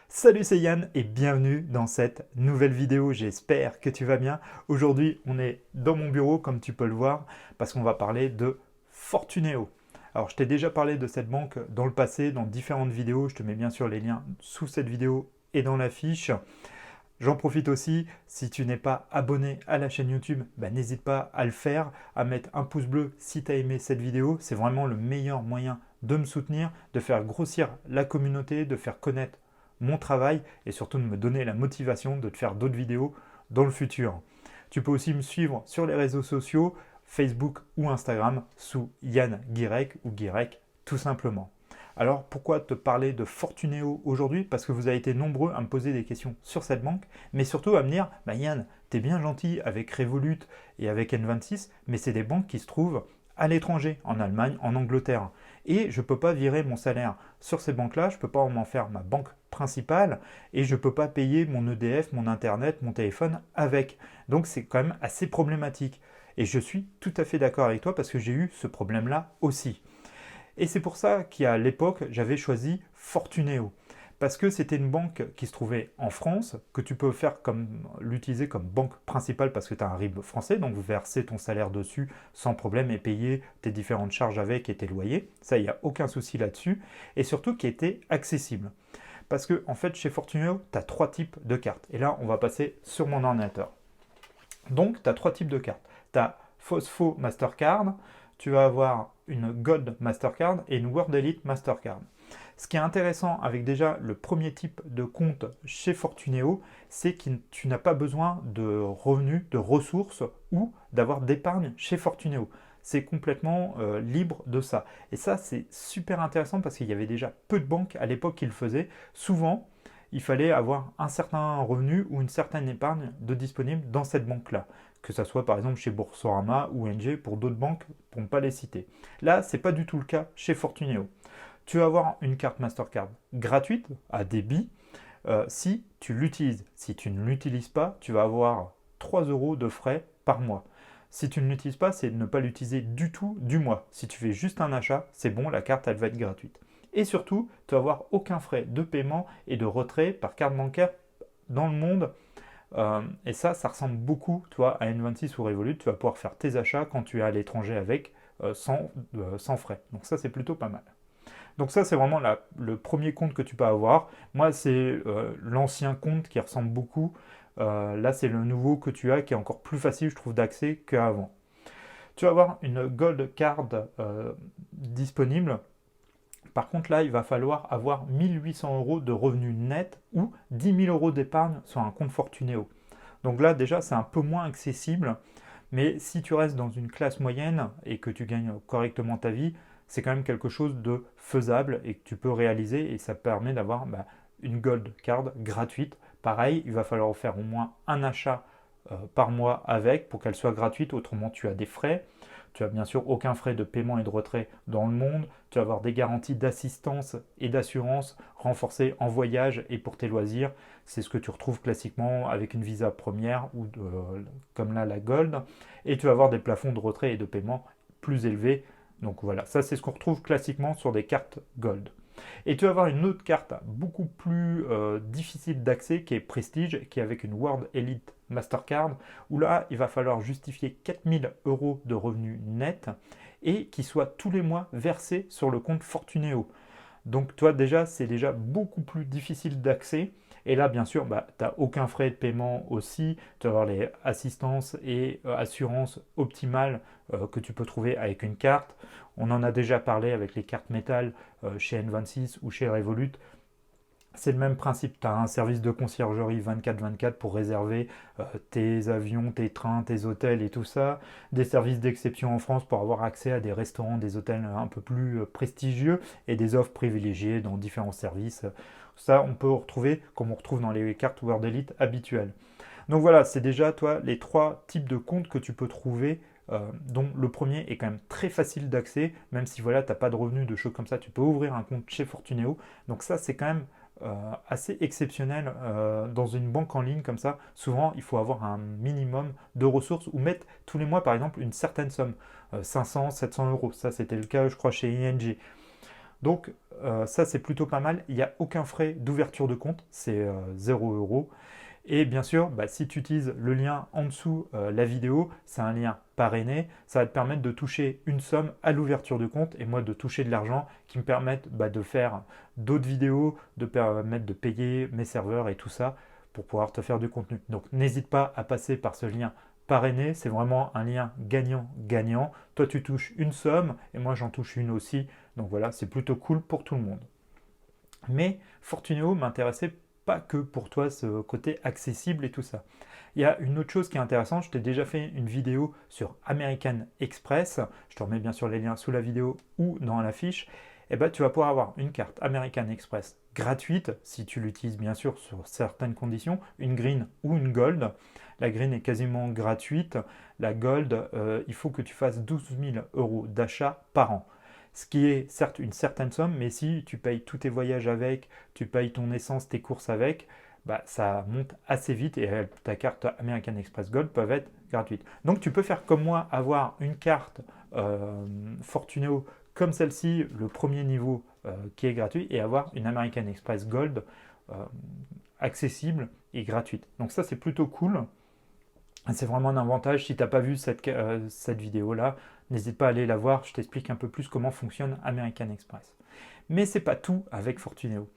Salut, c'est Yann et bienvenue dans cette nouvelle vidéo. J'espère que tu vas bien. Aujourd'hui, on est dans mon bureau, comme tu peux le voir, parce qu'on va parler de Fortuneo. Alors, je t'ai déjà parlé de cette banque dans le passé, dans différentes vidéos. Je te mets bien sûr les liens sous cette vidéo et dans la fiche. J'en profite aussi, si tu n'es pas abonné à la chaîne YouTube, n'hésite pas à le faire, à mettre un pouce bleu si tu as aimé cette vidéo. C'est vraiment le meilleur moyen de me soutenir, de faire grossir la communauté, de faire connaître mon travail et surtout de me donner la motivation de te faire d'autres vidéos dans le futur. Tu peux aussi me suivre sur les réseaux sociaux, Facebook ou Instagram, sous Yann Guirec ou Guirec tout simplement. Alors pourquoi te parler de Fortuneo aujourd'hui? Parce que vous avez été nombreux à me poser des questions sur cette banque, mais surtout à me dire, Yann, t'es bien gentil avec Revolut et avec N26, mais c'est des banques qui se trouvent à l'étranger, en Allemagne, en Angleterre. Et je ne peux pas virer mon salaire sur ces banques-là, je ne peux pas en faire ma banque principale, et je ne peux pas payer mon EDF, mon Internet, mon téléphone avec. Donc c'est quand même assez problématique. Et je suis tout à fait d'accord avec toi parce que j'ai eu ce problème-là aussi. Et c'est pour ça qu'à l'époque, j'avais choisi Fortuneo. Parce que c'était une banque qui se trouvait en France, que tu peux faire comme l'utiliser comme banque principale parce que tu as un RIB français, donc verser ton salaire dessus sans problème et payer tes différentes charges avec et tes loyers. Ça, il n'y a aucun souci là-dessus. Et surtout qui était accessible. Parce que en fait, chez Fortuneo, tu as trois types de cartes. Et là, on va passer sur mon ordinateur. Donc, tu as trois types de cartes. Tu as Phospho Mastercard, tu vas avoir une Gold Mastercard et une World Elite Mastercard. Ce qui est intéressant avec déjà le premier type de compte chez Fortuneo, c'est que tu n'as pas besoin de revenus, de ressources ou d'avoir d'épargne chez Fortuneo. C'est complètement libre de ça. Et ça, c'est super intéressant parce qu'il y avait déjà peu de banques à l'époque qui le faisaient. Souvent, il fallait avoir un certain revenu ou une certaine épargne de disponible dans cette banque-là. Que ce soit par exemple chez Boursorama ou NG pour d'autres banques, pour ne pas les citer. Là, ce n'est pas du tout le cas chez Fortuneo. Tu vas avoir une carte Mastercard gratuite à débit si tu l'utilises. Si tu ne l'utilises pas, tu vas avoir 3 euros de frais par mois. Si tu ne l'utilises pas, c'est de ne pas l'utiliser du tout du mois. Si tu fais juste un achat, c'est bon, la carte, elle va être gratuite. Et surtout, tu vas avoir aucun frais de paiement et de retrait par carte bancaire dans le monde. Et ça ressemble beaucoup, toi, à N26 ou Revolut. Tu vas pouvoir faire tes achats quand tu es à l'étranger avec, sans frais. Donc ça, c'est plutôt pas mal. Donc ça, c'est vraiment le premier compte que tu peux avoir. Moi, c'est l'ancien compte qui ressemble beaucoup. Là, c'est le nouveau que tu as qui est encore plus facile, je trouve, d'accès qu'avant. Tu vas avoir une Gold Card disponible. Par contre, là, il va falloir avoir 1800 euros de revenus nets ou 10 000 euros d'épargne sur un compte Fortuneo. Donc là, déjà, c'est un peu moins accessible. Mais si tu restes dans une classe moyenne et que tu gagnes correctement ta vie, c'est quand même quelque chose de faisable et que tu peux réaliser et ça permet d'avoir une Gold Card gratuite. Pareil, il va falloir faire au moins un achat par mois avec pour qu'elle soit gratuite, autrement tu as des frais. Tu as bien sûr aucun frais de paiement et de retrait dans le monde. Tu vas avoir des garanties d'assistance et d'assurance renforcées en voyage et pour tes loisirs. C'est ce que tu retrouves classiquement avec une Visa première ou comme là la Gold. Et tu vas avoir des plafonds de retrait et de paiement plus élevés. Donc voilà, ça c'est ce qu'on retrouve classiquement sur des cartes Gold. Et tu vas avoir une autre carte beaucoup plus difficile d'accès qui est Prestige, qui est avec une World Elite Mastercard, où là, il va falloir justifier 4000 euros de revenus nets et qui soit tous les mois versés sur le compte Fortuneo. Donc toi déjà, c'est déjà beaucoup plus difficile d'accès. Et là, bien sûr, tu n'as aucun frais de paiement aussi. Tu vas avoir les assistances et assurances optimales que tu peux trouver avec une carte. On en a déjà parlé avec les cartes métal chez N26 ou chez Revolut. C'est le même principe, tu as un service de conciergerie 24/24 pour réserver tes avions, tes trains, tes hôtels et tout ça. Des services d'exception en France pour avoir accès à des restaurants, des hôtels un peu plus prestigieux et des offres privilégiées dans différents services. Ça, on peut retrouver comme on retrouve dans les cartes World Elite habituelles. Donc voilà, c'est déjà toi les trois types de comptes que tu peux trouver, dont le premier est quand même très facile d'accès, même si voilà, tu n'as pas de revenus, de choses comme ça, tu peux ouvrir un compte chez Fortuneo. Donc ça, c'est quand même assez exceptionnel dans une banque en ligne comme ça. Souvent, il faut avoir un minimum de ressources ou mettre tous les mois, par exemple, une certaine somme, 500, 700 euros. Ça, c'était le cas, je crois, chez ING. Donc ça, c'est plutôt pas mal. Il n'y a aucun frais d'ouverture de compte, c'est 0 euros. Et bien sûr, si tu utilises le lien en dessous la vidéo, c'est un lien parrainé, ça va te permettre de toucher une somme à l'ouverture de compte et moi de toucher de l'argent qui me permettent de faire d'autres vidéos, de permettre de payer mes serveurs et tout ça pour pouvoir te faire du contenu. Donc n'hésite pas à passer par ce lien parrainé, c'est vraiment un lien gagnant-gagnant. Toi tu touches une somme et moi j'en touche une aussi. Donc voilà, c'est plutôt cool pour tout le monde. Mais Fortuneo m'intéressait pas que pour toi ce côté accessible et tout ça. Il y a une autre chose qui est intéressante, je t'ai déjà fait une vidéo sur American Express, je te remets bien sûr les liens sous la vidéo ou dans la fiche, et tu vas pouvoir avoir une carte American Express gratuite, si tu l'utilises bien sûr sur certaines conditions, une green ou une gold. La green est quasiment gratuite, la gold, il faut que tu fasses 12 000 euros d'achat par an. Ce qui est certes une certaine somme, mais si tu payes tous tes voyages avec, tu payes ton essence, tes courses avec, ça monte assez vite et ta carte American Express Gold peut être gratuite. Donc tu peux faire comme moi, avoir une carte Fortuneo comme celle-ci, le premier niveau qui est gratuit, et avoir une American Express Gold accessible et gratuite. Donc ça c'est plutôt cool. C'est vraiment un avantage. Si tu n'as pas vu cette vidéo-là, n'hésite pas à aller la voir. Je t'explique un peu plus comment fonctionne American Express. Mais ce n'est pas tout avec Fortuneo.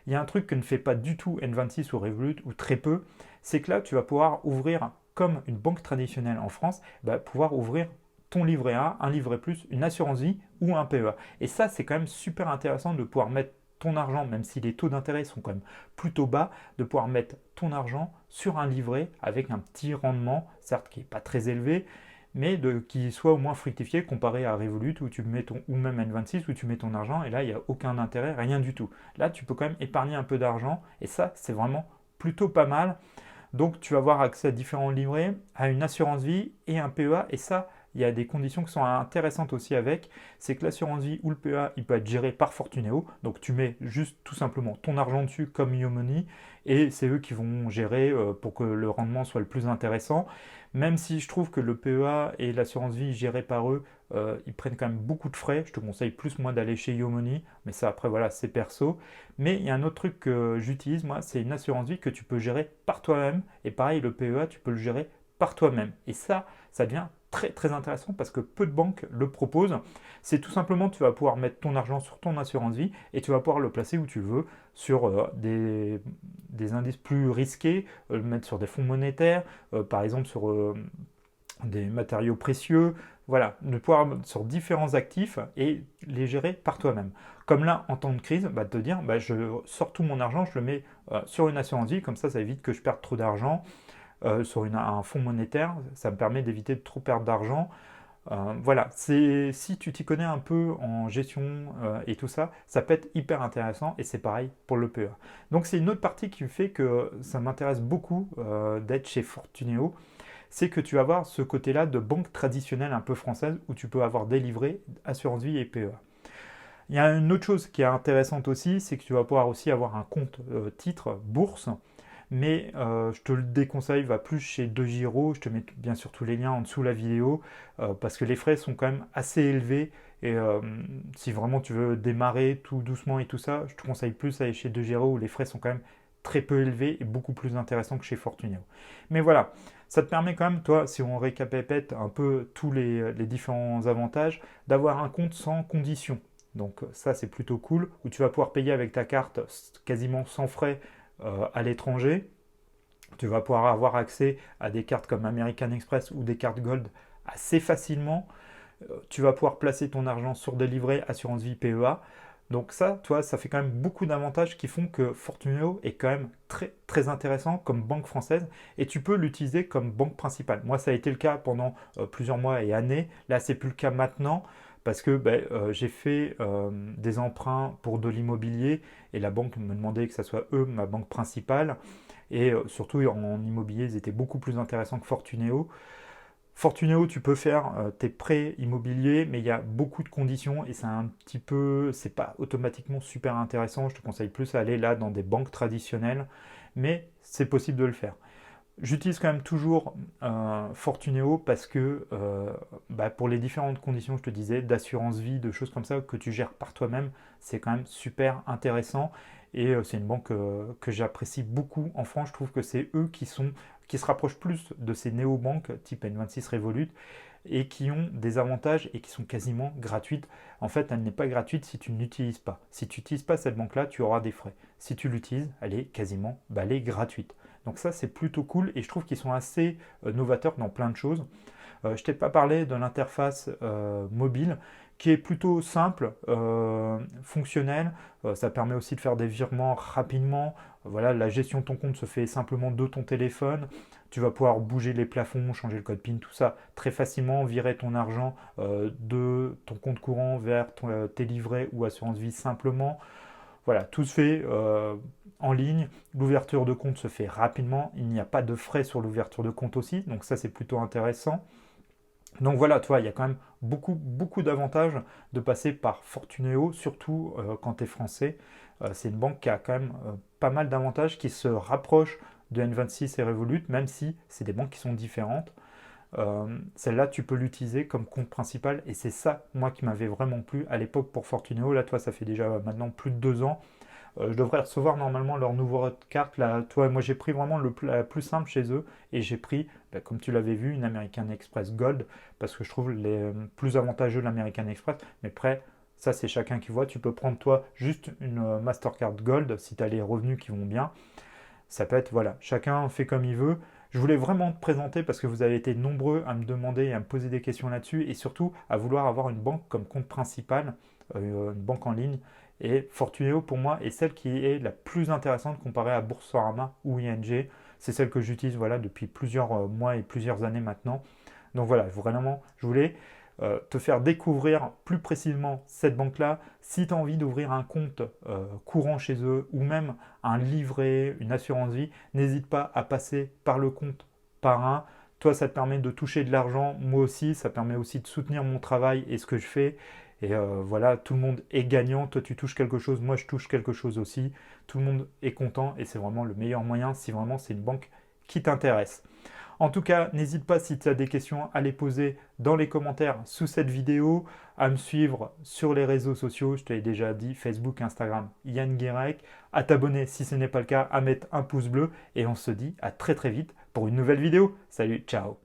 Il y a un truc que ne fait pas du tout N26 ou Revolut, ou très peu, c'est que là, tu vas pouvoir ouvrir, comme une banque traditionnelle en France, pouvoir ouvrir ton livret A, un livret plus, une assurance vie ou un PEA. Et ça, c'est quand même super intéressant de pouvoir mettre ton argent, même si les taux d'intérêt sont quand même plutôt bas, de pouvoir mettre ton argent sur un livret avec un petit rendement, certes qui n'est pas très élevé, mais qui soit au moins fructifié comparé à Revolut où tu mets ou même N26 où tu mets ton argent et là il n'y a aucun intérêt, rien du tout. Là tu peux quand même épargner un peu d'argent et ça c'est vraiment plutôt pas mal. Donc tu vas avoir accès à différents livrets, à une assurance vie et un PEA et ça il y a des conditions qui sont intéressantes aussi avec, c'est que l'assurance vie ou le PEA, il peut être géré par Fortuneo, donc tu mets juste tout simplement ton argent dessus comme YoMoney, et c'est eux qui vont gérer pour que le rendement soit le plus intéressant, même si je trouve que le PEA et l'assurance vie gérée par eux, ils prennent quand même beaucoup de frais, je te conseille plus moi d'aller chez YoMoney, mais ça après voilà, c'est perso. Mais il y a un autre truc que j'utilise moi, c'est une assurance vie que tu peux gérer par toi-même, et pareil le PEA, tu peux le gérer par toi-même, et ça devient très très intéressant parce que peu de banques le proposent. C'est tout simplement, tu vas pouvoir mettre ton argent sur ton assurance vie et tu vas pouvoir le placer où tu veux, sur des indices plus risqués, le mettre sur des fonds monétaires, par exemple sur des matériaux précieux, voilà, de pouvoir sur différents actifs et les gérer par toi-même. Comme là, en temps de crise, de te dire, je sors tout mon argent, je le mets sur une assurance vie, comme ça évite que je perde trop d'argent. Sur un fonds monétaire, ça me permet d'éviter de trop perdre d'argent. Voilà, si tu t'y connais un peu en gestion et tout ça, ça peut être hyper intéressant et c'est pareil pour le PEA. Donc c'est une autre partie qui fait que ça m'intéresse beaucoup d'être chez Fortuneo, c'est que tu vas avoir ce côté-là de banque traditionnelle un peu française où tu peux avoir des livrets, assurance vie et PEA. Il y a une autre chose qui est intéressante aussi, c'est que tu vas pouvoir aussi avoir un compte titre bourse. Mais je te le déconseille, va plus chez DeGiro, je te mets bien sûr tous les liens en dessous de la vidéo, parce que les frais sont quand même assez élevés, et si vraiment tu veux démarrer tout doucement et tout ça, je te conseille plus d'aller chez DeGiro où les frais sont quand même très peu élevés et beaucoup plus intéressants que chez Fortuneo. Mais voilà, ça te permet quand même, toi, si on récapépète un peu tous les différents avantages, d'avoir un compte sans condition. Donc ça c'est plutôt cool, où tu vas pouvoir payer avec ta carte quasiment sans frais à l'étranger. Tu vas pouvoir avoir accès à des cartes comme American Express ou des cartes Gold assez facilement. Tu vas pouvoir placer ton argent sur des livrets assurance vie PEA. Donc ça, toi, ça fait quand même beaucoup d'avantages qui font que Fortuneo est quand même très très intéressant comme banque française et tu peux l'utiliser comme banque principale. Moi, ça a été le cas pendant plusieurs mois et années. Là, c'est plus le cas maintenant parce que j'ai fait des emprunts pour de l'immobilier et la banque me demandait que ça soit eux ma banque principale. Et surtout en immobilier, ils étaient beaucoup plus intéressants que Fortuneo. Fortuneo, tu peux faire tes prêts immobiliers, mais il y a beaucoup de conditions et c'est pas automatiquement super intéressant. Je te conseille plus à aller là dans des banques traditionnelles, mais c'est possible de le faire. J'utilise quand même toujours Fortuneo parce que pour les différentes conditions, je te disais, d'assurance vie, de choses comme ça que tu gères par toi-même, c'est quand même super intéressant. Et c'est une banque que j'apprécie beaucoup en France. Je trouve que c'est eux qui se rapprochent plus de ces néobanques type N26 Revolut et qui ont des avantages et qui sont quasiment gratuites. En fait, elle n'est pas gratuite si tu ne l'utilises pas. Si tu n'utilises pas cette banque-là, tu auras des frais. Si tu l'utilises, elle est quasiment elle est gratuite. Donc ça, c'est plutôt cool et je trouve qu'ils sont assez novateurs dans plein de choses. Je t'ai pas parlé de l'interface mobile qui est plutôt simple, fonctionnelle. Ça permet aussi de faire des virements rapidement. Voilà, la gestion de ton compte se fait simplement de ton téléphone. Tu vas pouvoir bouger les plafonds, changer le code PIN, tout ça très facilement, virer ton argent de ton compte courant vers tes livrets ou assurance vie simplement. Voilà, tout se fait en ligne. L'ouverture de compte se fait rapidement. Il n'y a pas de frais sur l'ouverture de compte aussi. Donc ça, c'est plutôt intéressant. Donc voilà, tu vois, il y a quand même beaucoup, beaucoup d'avantages de passer par Fortuneo, surtout quand tu es français. C'est une banque qui a quand même pas mal d'avantages, qui se rapprochent de N26 et Revolut, même si c'est des banques qui sont différentes. Celle-là, tu peux l'utiliser comme compte principal et c'est ça, moi, qui m'avait vraiment plu à l'époque pour Fortuneo. Là, toi, ça fait déjà maintenant plus de 2 ans. Je devrais recevoir normalement leur nouveau carte. Là, toi, moi, j'ai pris vraiment la plus simple chez eux et j'ai pris, comme tu l'avais vu, une American Express Gold parce que je trouve les plus avantageux l'American Express. Mais après, ça, c'est chacun qui voit. Tu peux prendre, toi, juste une Mastercard Gold si tu as les revenus qui vont bien. Ça peut être, voilà, chacun fait comme il veut. Je voulais vraiment te présenter parce que vous avez été nombreux à me demander et à me poser des questions là-dessus et surtout à vouloir avoir une banque comme compte principal, une banque en ligne. Et Fortuneo, pour moi, est celle qui est la plus intéressante comparée à Boursorama ou ING. C'est celle que j'utilise voilà, depuis plusieurs mois et plusieurs années maintenant. Donc voilà, vraiment, je voulais te faire découvrir plus précisément cette banque-là. Si tu as envie d'ouvrir un compte courant chez eux ou même un livret, une assurance vie, n'hésite pas à passer par le compte par un. Toi, ça te permet de toucher de l'argent, moi aussi, ça permet aussi de soutenir mon travail et ce que je fais. Et voilà, tout le monde est gagnant. Toi, tu touches quelque chose, moi, je touche quelque chose aussi. Tout le monde est content et c'est vraiment le meilleur moyen si vraiment c'est une banque qui t'intéresse. En tout cas, n'hésite pas si tu as des questions à les poser dans les commentaires sous cette vidéo, à me suivre sur les réseaux sociaux, je te l'ai déjà dit, Facebook, Instagram, Yann Guérec, à t'abonner si ce n'est pas le cas, à mettre un pouce bleu et on se dit à très très vite pour une nouvelle vidéo. Salut, ciao!